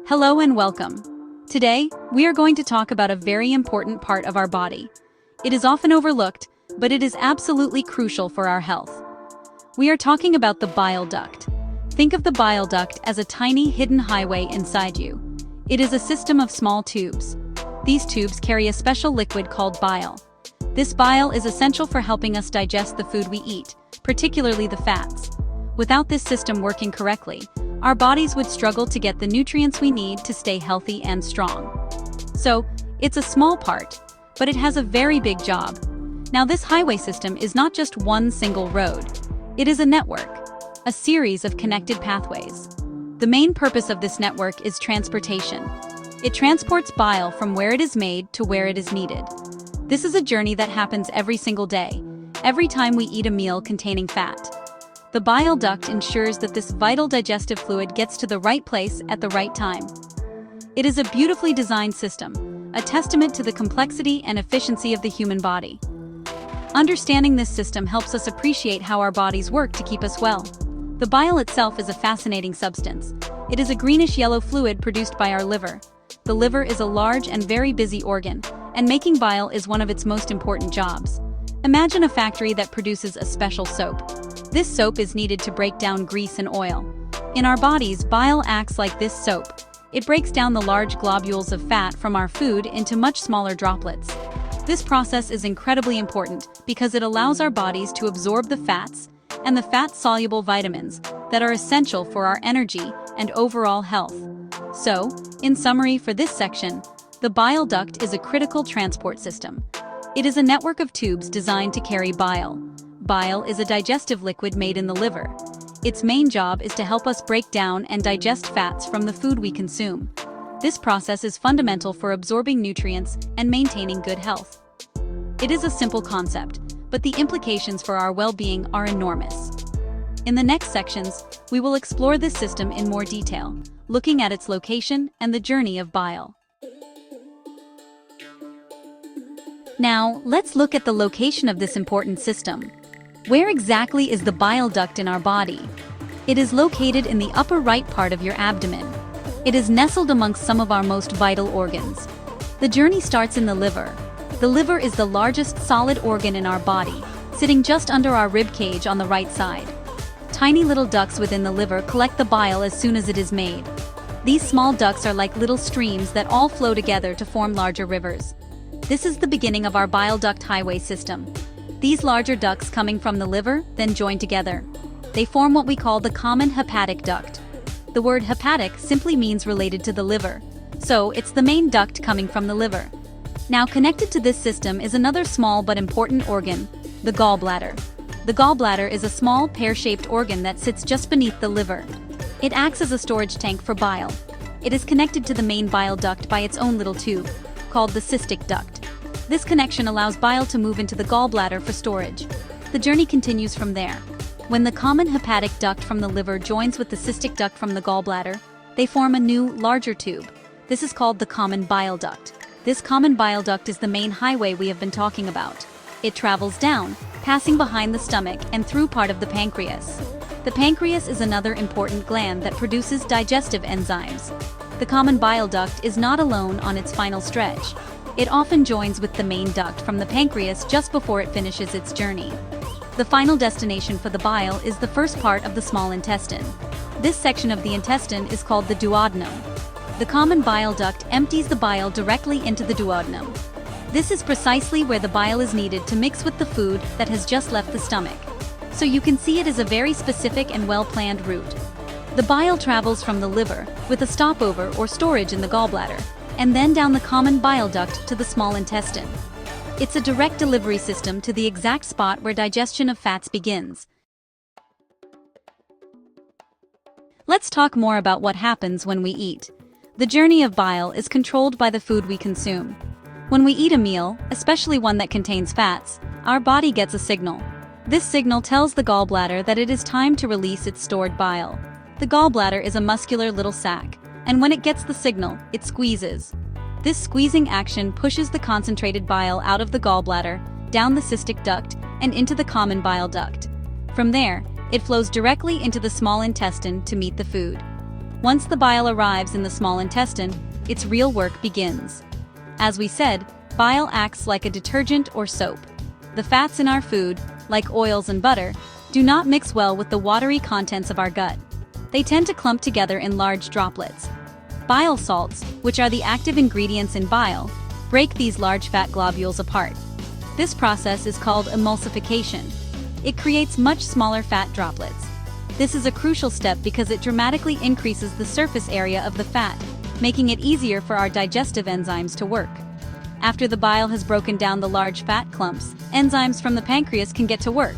Hello and welcome. Today, we are going to talk about a very important part of our body. It is often overlooked, but it is absolutely crucial for our health. We are talking about the bile duct. Think of the bile duct as a tiny hidden highway inside you. It is a system of small tubes. These tubes carry a special liquid called bile. This bile is essential for helping us digest the food we eat, particularly the fats. Without this system working correctly, our bodies would struggle to get the nutrients we need to stay healthy and strong. So, it's a small part, but it has a very big job. Now, this highway system is not just one single road. It is a network, a series of connected pathways. The main purpose of this network is transportation. It transports bile from where it is made to where it is needed. This is a journey that happens every single day, every time we eat a meal containing fat. The bile duct ensures that this vital digestive fluid gets to the right place at the right time. It is a beautifully designed system, a testament to the complexity and efficiency of the human body. Understanding this system helps us appreciate how our bodies work to keep us well. The bile itself is a fascinating substance. It is a greenish-yellow fluid produced by our liver. The liver is a large and very busy organ, and making bile is one of its most important jobs. Imagine a factory that produces a special soap. This soap is needed to break down grease and oil. In our bodies, bile acts like this soap. It breaks down the large globules of fat from our food into much smaller droplets. This process is incredibly important because it allows our bodies to absorb the fats and the fat-soluble vitamins that are essential for our energy and overall health. So, in summary for this section, the bile duct is a critical transport system. It is a network of tubes designed to carry bile. Bile is a digestive liquid made in the liver. Its main job is to help us break down and digest fats from the food we consume. This process is fundamental for absorbing nutrients and maintaining good health. It is a simple concept, but the implications for our well-being are enormous. In the next sections, we will explore this system in more detail, looking at its location and the journey of bile. Now, let's look at the location of this important system. Where exactly is the bile duct in our body? It is located in the upper right part of your abdomen. It is nestled amongst some of our most vital organs. The journey starts in the liver. The liver is the largest solid organ in our body, sitting just under our rib cage on the right side. Tiny little ducts within the liver collect the bile as soon as it is made. These small ducts are like little streams that all flow together to form larger rivers. This is the beginning of our bile duct highway system. These larger ducts coming from the liver then join together. They form what we call the common hepatic duct. The word hepatic simply means related to the liver, so it's the main duct coming from the liver. Now, connected to this system is another small but important organ, the gallbladder. The gallbladder is a small pear-shaped organ that sits just beneath the liver. It acts as a storage tank for bile. It is connected to the main bile duct by its own little tube, called the cystic duct. This connection allows bile to move into the gallbladder for storage. The journey continues from there. When the common hepatic duct from the liver joins with the cystic duct from the gallbladder, they form a new, larger tube. This is called the common bile duct. This common bile duct is the main highway we have been talking about. It travels down, passing behind the stomach and through part of the pancreas. The pancreas is another important gland that produces digestive enzymes. The common bile duct is not alone on its final stretch. It often joins with the main duct from the pancreas just before it finishes its journey. The final destination for the bile is the first part of the small intestine. This section of the intestine is called the duodenum. The common bile duct empties the bile directly into the duodenum. This is precisely where the bile is needed to mix with the food that has just left the stomach. So you can see it is a very specific and well-planned route. The bile travels from the liver, with a stopover or storage in the gallbladder, and then down the common bile duct to the small intestine. It's a direct delivery system to the exact spot where digestion of fats begins. Let's talk more about what happens when we eat. The journey of bile is controlled by the food we consume. When we eat a meal, especially one that contains fats, our body gets a signal. This signal tells the gallbladder that it is time to release its stored bile. The gallbladder is a muscular little sac, and when it gets the signal, it squeezes. This squeezing action pushes the concentrated bile out of the gallbladder, down the cystic duct, and into the common bile duct. From there, it flows directly into the small intestine to meet the food. Once the bile arrives in the small intestine, its real work begins. As we said, bile acts like a detergent or soap. The fats in our food, like oils and butter, do not mix well with the watery contents of our gut. They tend to clump together in large droplets. Bile salts, which are the active ingredients in bile, break these large fat globules apart. This process is called emulsification. It creates much smaller fat droplets. This is a crucial step because it dramatically increases the surface area of the fat, making it easier for our digestive enzymes to work. After the bile has broken down the large fat clumps, enzymes from the pancreas can get to work.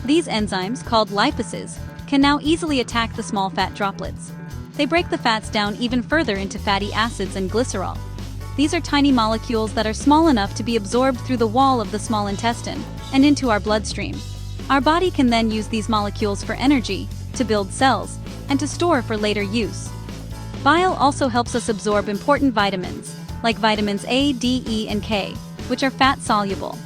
These enzymes, called lipases, can now easily attack the small fat droplets. They break the fats down even further into fatty acids and glycerol. These are tiny molecules that are small enough to be absorbed through the wall of the small intestine and into our bloodstream. Our body can then use these molecules for energy, to build cells, and to store for later use. Bile also helps us absorb important vitamins, like vitamins A, D, E, and K, which are fat-soluble.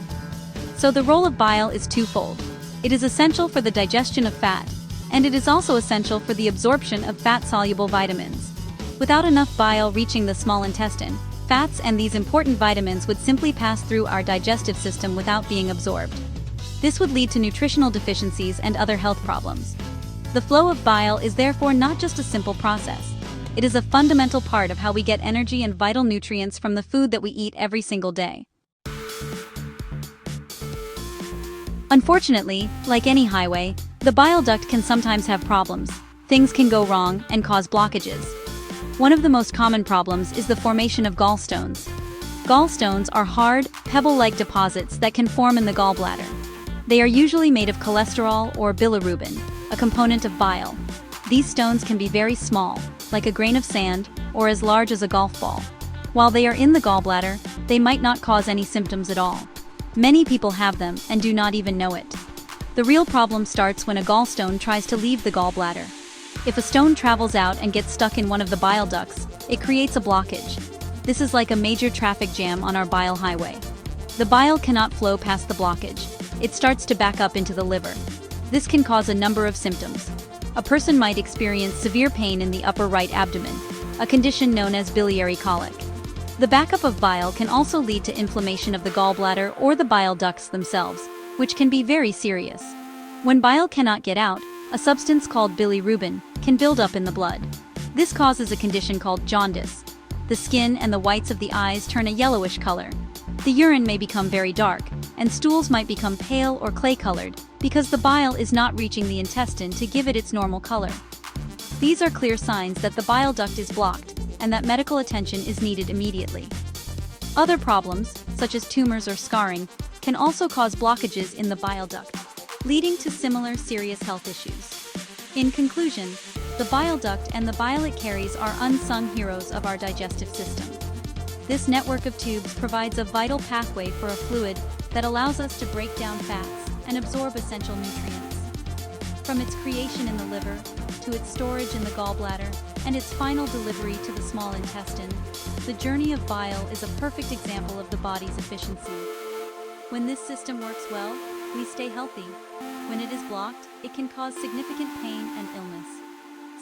So the role of bile is twofold. It is essential for the digestion of fat, and it is also essential for the absorption of fat-soluble vitamins. Without enough bile reaching the small intestine, fats and these important vitamins would simply pass through our digestive system without being absorbed. This would lead to nutritional deficiencies and other health problems. The flow of bile is therefore not just a simple process. It is a fundamental part of how we get energy and vital nutrients from the food that we eat every single day. Unfortunately, like any highway, the bile duct can sometimes have problems. Things can go wrong and cause blockages. One of the most common problems is the formation of gallstones. Gallstones are hard, pebble-like deposits that can form in the gallbladder. They are usually made of cholesterol or bilirubin, a component of bile. These stones can be very small, like a grain of sand, or as large as a golf ball. While they are in the gallbladder, they might not cause any symptoms at all. Many people have them and do not even know it. The real problem starts when a gallstone tries to leave the gallbladder. If a stone travels out and gets stuck in one of the bile ducts, it creates a blockage. This is like a major traffic jam on our bile highway. The bile cannot flow past the blockage. It starts to back up into the liver. This can cause a number of symptoms. A person might experience severe pain in the upper right abdomen, a condition known as biliary colic. The backup of bile can also lead to inflammation of the gallbladder or the bile ducts themselves, which can be very serious. When bile cannot get out, a substance called bilirubin can build up in the blood. This causes a condition called jaundice. The skin and the whites of the eyes turn a yellowish color. The urine may become very dark, and stools might become pale or clay-colored because the bile is not reaching the intestine to give it its normal color. These are clear signs that the bile duct is blocked and that medical attention is needed immediately. Other problems, such as tumors or scarring, can also cause blockages in the bile duct, leading to similar serious health issues. In conclusion, the bile duct and the bile it carries are unsung heroes of our digestive system. This network of tubes provides a vital pathway for a fluid that allows us to break down fats and absorb essential nutrients. From its creation in the liver, to its storage in the gallbladder, and its final delivery to the small intestine, the journey of bile is a perfect example of the body's efficiency. When this system works well, we stay healthy. When it is blocked, it can cause significant pain and illness.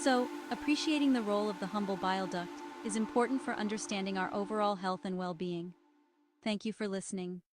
So, appreciating the role of the humble bile duct is important for understanding our overall health and well-being. Thank you for listening.